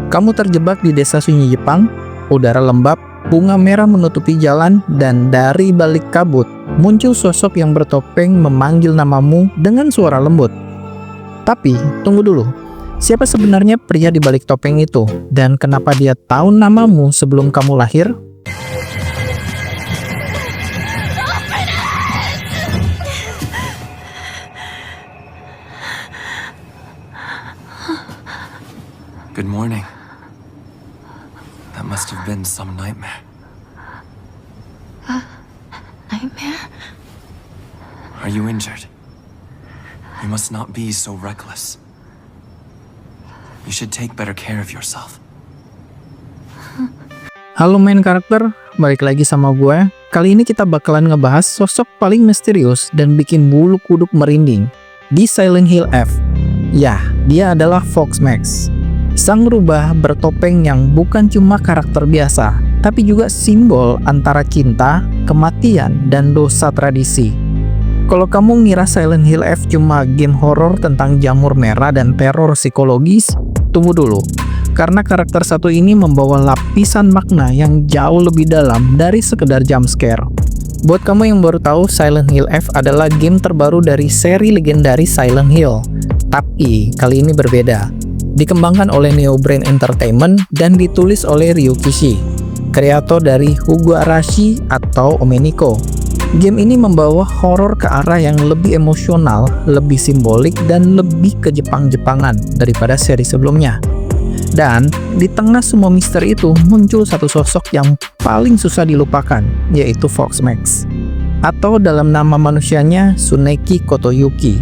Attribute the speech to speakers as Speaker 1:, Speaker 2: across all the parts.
Speaker 1: Kamu terjebak di desa sunyi Jepang, udara lembab, bunga merah menutupi jalan, dan dari balik kabut muncul sosok yang bertopeng memanggil namamu dengan suara lembut. Tapi, tunggu dulu. Siapa sebenarnya pria di balik topeng itu? Dan kenapa dia tahu namamu sebelum kamu lahir?
Speaker 2: Good morning. That must have been some nightmare.
Speaker 3: Nightmare?
Speaker 2: Are you injured? You must not be so reckless. You should take better care of yourself.
Speaker 1: Halo main karakter, balik lagi sama gue. Kali ini kita bakalan ngebahas sosok paling misterius dan bikin bulu kuduk merinding di Silent Hill F. Ya, dia adalah Fox Max. Sang rubah bertopeng yang bukan cuma karakter biasa, tapi juga simbol antara cinta, kematian, dan dosa tradisi. Kalau kamu ngira Silent Hill F cuma game horor tentang jamur merah dan teror psikologis, tunggu dulu. Karena karakter satu ini membawa lapisan makna yang jauh lebih dalam dari sekedar jump scare. Buat kamu yang baru tahu, Silent Hill F adalah game terbaru dari seri legendaris Silent Hill. Tapi kali ini berbeda. Dikembangkan oleh Neo Brain Entertainment dan ditulis oleh Ryu Kishi, kreator dari Hugo Arashi atau Omeniko. Game ini membawa horor ke arah yang lebih emosional, lebih simbolik, dan lebih ke Jepang-Jepangan daripada seri sebelumnya. Dan di tengah semua misteri itu muncul satu sosok yang paling susah dilupakan, yaitu Fox Max. Atau dalam nama manusianya Tsuneki Kotoyuki.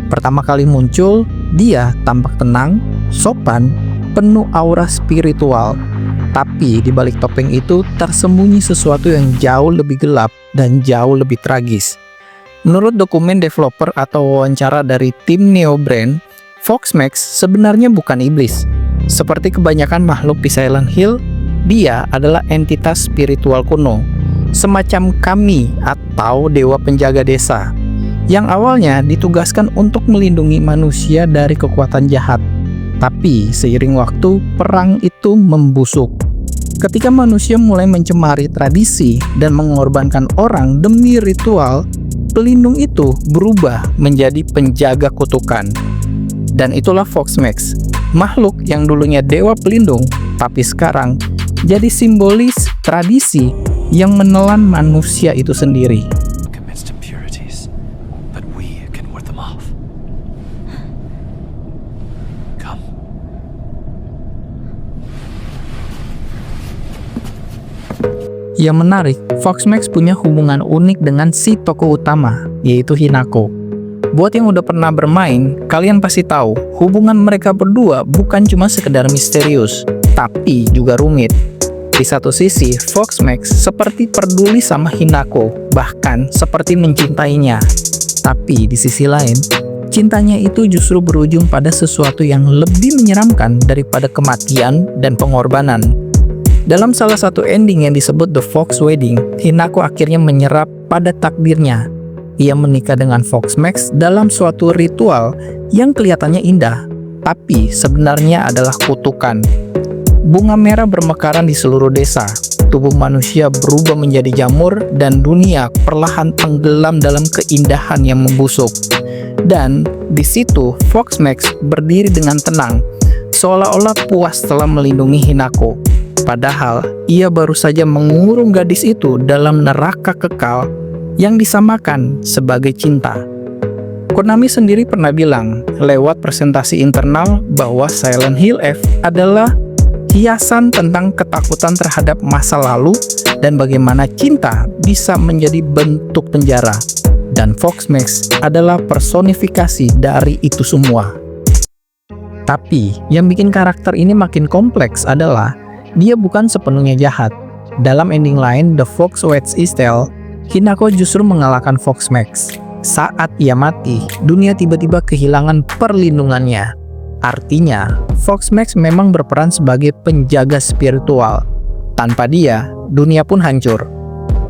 Speaker 1: Pertama kali muncul, dia tampak tenang, sopan, penuh aura spiritual. Tapi di balik topeng itu tersembunyi sesuatu yang jauh lebih gelap dan jauh lebih tragis. Menurut dokumen developer atau wawancara dari tim Neo Brain, Fox Max sebenarnya bukan iblis. Seperti kebanyakan makhluk di Silent Hill, dia adalah entitas spiritual kuno, semacam kami atau dewa penjaga desa, yang awalnya ditugaskan untuk melindungi manusia dari kekuatan jahat. Tapi seiring waktu, perang itu membusuk. Ketika manusia mulai mencemari tradisi dan mengorbankan orang demi ritual, pelindung itu berubah menjadi penjaga kutukan. Dan itulah Fox Max, makhluk yang dulunya dewa pelindung, tapi sekarang jadi simbolis tradisi yang menelan manusia itu sendiri. Yang menarik, Fox Max punya hubungan unik dengan si tokoh utama, yaitu Hinako. Buat yang udah pernah bermain, kalian pasti tahu hubungan mereka berdua bukan cuma sekedar misterius, tapi juga rumit. Di satu sisi, Fox Max seperti peduli sama Hinako, bahkan seperti mencintainya. Tapi di sisi lain, cintanya itu justru berujung pada sesuatu yang lebih menyeramkan daripada kematian dan pengorbanan. Dalam salah satu ending yang disebut The Fox Wedding, Hinako akhirnya menyerah pada takdirnya. Ia menikah dengan Fox Max dalam suatu ritual yang kelihatannya indah, tapi sebenarnya adalah kutukan. Bunga merah bermekaran di seluruh desa, tubuh manusia berubah menjadi jamur, dan dunia perlahan tenggelam dalam keindahan yang membusuk. Dan di situ Fox Max berdiri dengan tenang, seolah-olah puas telah melindungi Hinako. Padahal ia baru saja mengurung gadis itu dalam neraka kekal yang disamakan sebagai cinta. Konami sendiri pernah bilang lewat presentasi internal bahwa Silent Hill F adalah hiasan tentang ketakutan terhadap masa lalu dan bagaimana cinta bisa menjadi bentuk penjara. Dan Fox Max adalah personifikasi dari itu semua. Tapi yang bikin karakter ini makin kompleks adalah dia bukan sepenuhnya jahat. Dalam ending lain, The Fox Waits His Tail, Hinako justru mengalahkan Fox Max. Saat ia mati, dunia tiba-tiba kehilangan perlindungannya. Artinya, Fox Max memang berperan sebagai penjaga spiritual. Tanpa dia, dunia pun hancur.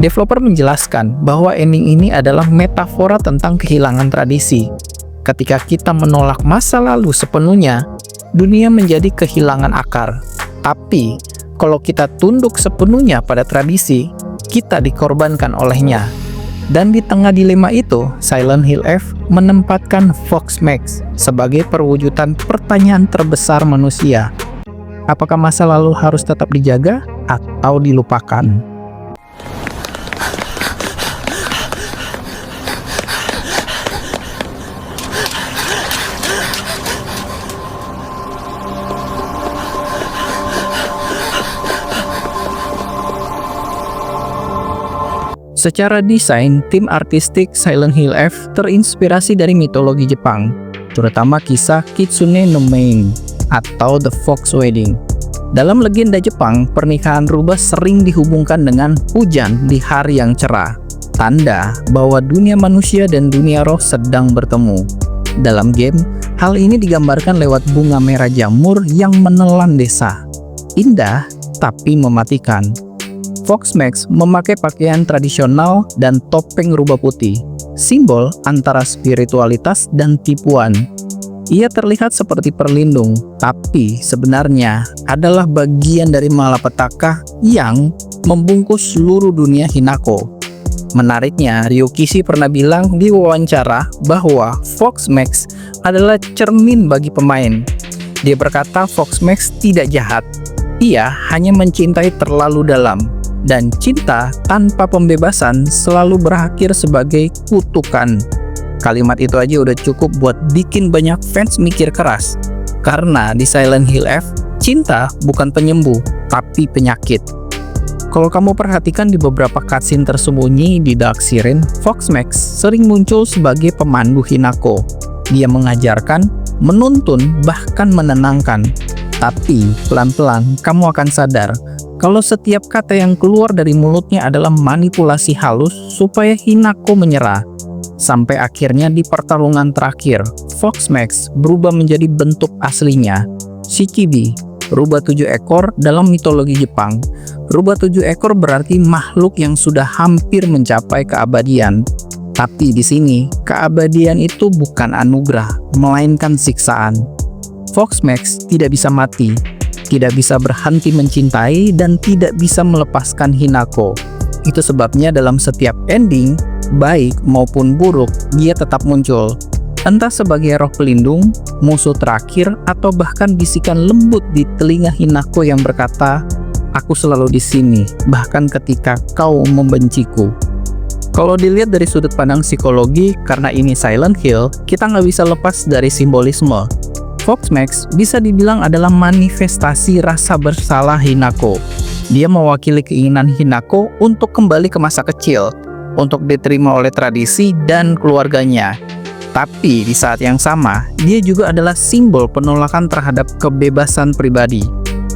Speaker 1: Developer menjelaskan bahwa ending ini adalah metafora tentang kehilangan tradisi. Ketika kita menolak masa lalu sepenuhnya, dunia menjadi kehilangan akar. Tapi, kalau kita tunduk sepenuhnya pada tradisi, kita dikorbankan olehnya. Dan di tengah dilema itu, Silent Hill F menempatkan Fox Max sebagai perwujudan pertanyaan terbesar manusia. Apakah masa lalu harus tetap dijaga atau dilupakan? Secara desain, tim artistik Silent Hill F terinspirasi dari mitologi Jepang, terutama kisah Kitsune no Main atau The Fox Wedding. Dalam legenda Jepang, pernikahan rubah sering dihubungkan dengan hujan di hari yang cerah, tanda bahwa dunia manusia dan dunia roh sedang bertemu. Dalam game, hal ini digambarkan lewat bunga merah jamur yang menelan desa. Indah, tapi mematikan. Fox Max memakai pakaian tradisional dan topeng rubah putih, simbol antara spiritualitas dan tipuan. Ia terlihat seperti perlindung, tapi sebenarnya adalah bagian dari malapetaka yang membungkus seluruh dunia Hinako. Menariknya, Ryukishi pernah bilang di wawancara bahwa Fox Max adalah cermin bagi pemain. Dia berkata Fox Max tidak jahat, ia hanya mencintai terlalu dalam. Dan cinta tanpa pembebasan selalu berakhir sebagai kutukan. Kalimat itu aja udah cukup buat bikin banyak fans mikir keras. Karena di Silent Hill F, cinta bukan penyembuh, tapi penyakit. Kalau kamu perhatikan di beberapa cutscene tersembunyi di Dark Siren, Fox Max sering muncul sebagai pemandu Hinako. Dia mengajarkan, menuntun, bahkan menenangkan. Tapi pelan-pelan kamu akan sadar kalau setiap kata yang keluar dari mulutnya adalah manipulasi halus supaya Hinako menyerah. Sampai akhirnya di pertarungan terakhir, Fox Max berubah menjadi bentuk aslinya, Shichibi, rubah 7 ekor dalam mitologi Jepang. Rubah 7 ekor berarti makhluk yang sudah hampir mencapai keabadian. Tapi di sini, keabadian itu bukan anugerah, melainkan siksaan. Fox Max tidak bisa mati, tidak bisa berhenti mencintai, dan tidak bisa melepaskan Hinako. Itu sebabnya dalam setiap ending, baik maupun buruk, dia tetap muncul. Entah sebagai roh pelindung, musuh terakhir, atau bahkan bisikan lembut di telinga Hinako yang berkata, "Aku selalu di sini, bahkan ketika kau membenciku." Kalau dilihat dari sudut pandang psikologi, karena ini Silent Hill, kita nggak bisa lepas dari simbolisme. Fox Max bisa dibilang adalah manifestasi rasa bersalah Hinako. Dia mewakili keinginan Hinako untuk kembali ke masa kecil, untuk diterima oleh tradisi dan keluarganya. Tapi di saat yang sama, dia juga adalah simbol penolakan terhadap kebebasan pribadi.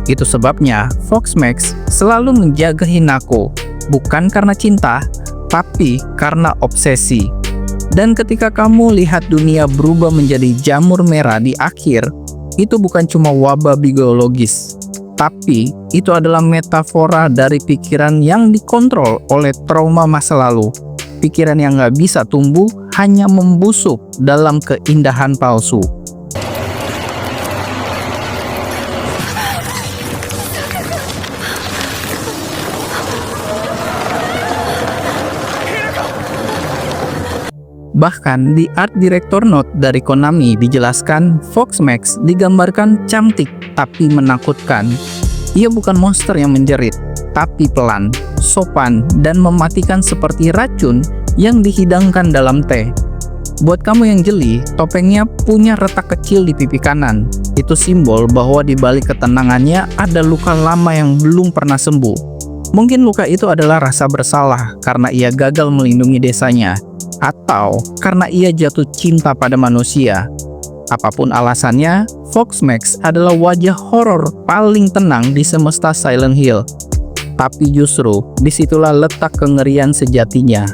Speaker 1: Itu sebabnya Fox Max selalu menjaga Hinako, bukan karena cinta, tapi karena obsesi. Dan ketika kamu lihat dunia berubah menjadi jamur merah di akhir, itu bukan cuma wabah biologis, tapi itu adalah metafora dari pikiran yang dikontrol oleh trauma masa lalu. Pikiran yang nggak bisa tumbuh, hanya membusuk dalam keindahan palsu. Bahkan di art director note dari Konami dijelaskan Fox Max digambarkan cantik tapi menakutkan. Ia bukan monster yang menjerit, tapi pelan, sopan, dan mematikan seperti racun yang dihidangkan dalam teh. Buat kamu yang jeli, topengnya punya retak kecil di pipi kanan. Itu simbol bahwa di balik ketenangannya ada luka lama yang belum pernah sembuh. Mungkin luka itu adalah rasa bersalah karena ia gagal melindungi desanya, atau karena ia jatuh cinta pada manusia. Apapun alasannya, Fox Max adalah wajah horor paling tenang di semesta Silent Hill. Tapi justru disitulah letak kengerian sejatinya.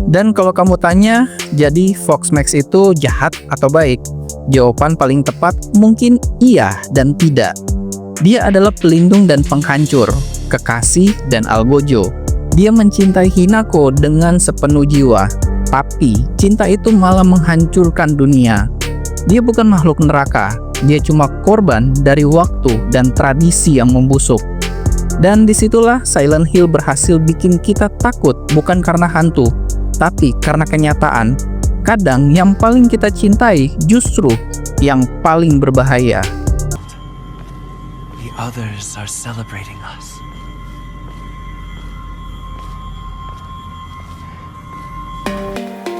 Speaker 1: Dan kalau kamu tanya, jadi Fox Max itu jahat atau baik? Jawaban paling tepat mungkin iya dan tidak. Dia adalah pelindung dan penghancur, kekasih dan algojo. Dia mencintai Hinako dengan sepenuh jiwa, tapi cinta itu malah menghancurkan dunia. Dia bukan makhluk neraka, dia cuma korban dari waktu dan tradisi yang membusuk. Dan disitulah Silent Hill berhasil bikin kita takut bukan karena hantu, tapi karena kenyataan. Kadang yang paling kita cintai justru yang paling berbahaya.
Speaker 2: The others are celebrating us.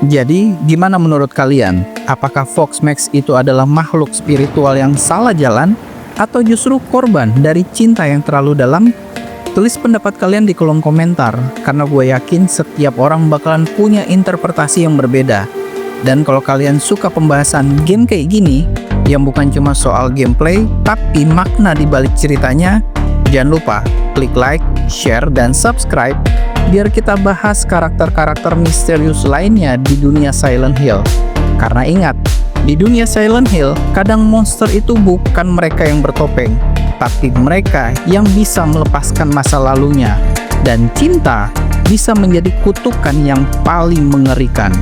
Speaker 1: Jadi, gimana menurut kalian? Apakah Fox Max itu adalah makhluk spiritual yang salah jalan, atau justru korban dari cinta yang terlalu dalam? Tulis pendapat kalian di kolom komentar, karena gue yakin setiap orang bakalan punya interpretasi yang berbeda. Dan kalau kalian suka pembahasan game kayak gini, yang bukan cuma soal gameplay, tapi makna di balik ceritanya, jangan lupa klik like, share, dan subscribe biar kita bahas karakter-karakter misterius lainnya di dunia Silent Hill. Karena ingat, di dunia Silent Hill, kadang monster itu bukan mereka yang bertopeng, tapi mereka yang bisa melepaskan masa lalunya. Dan cinta bisa menjadi kutukan yang paling mengerikan.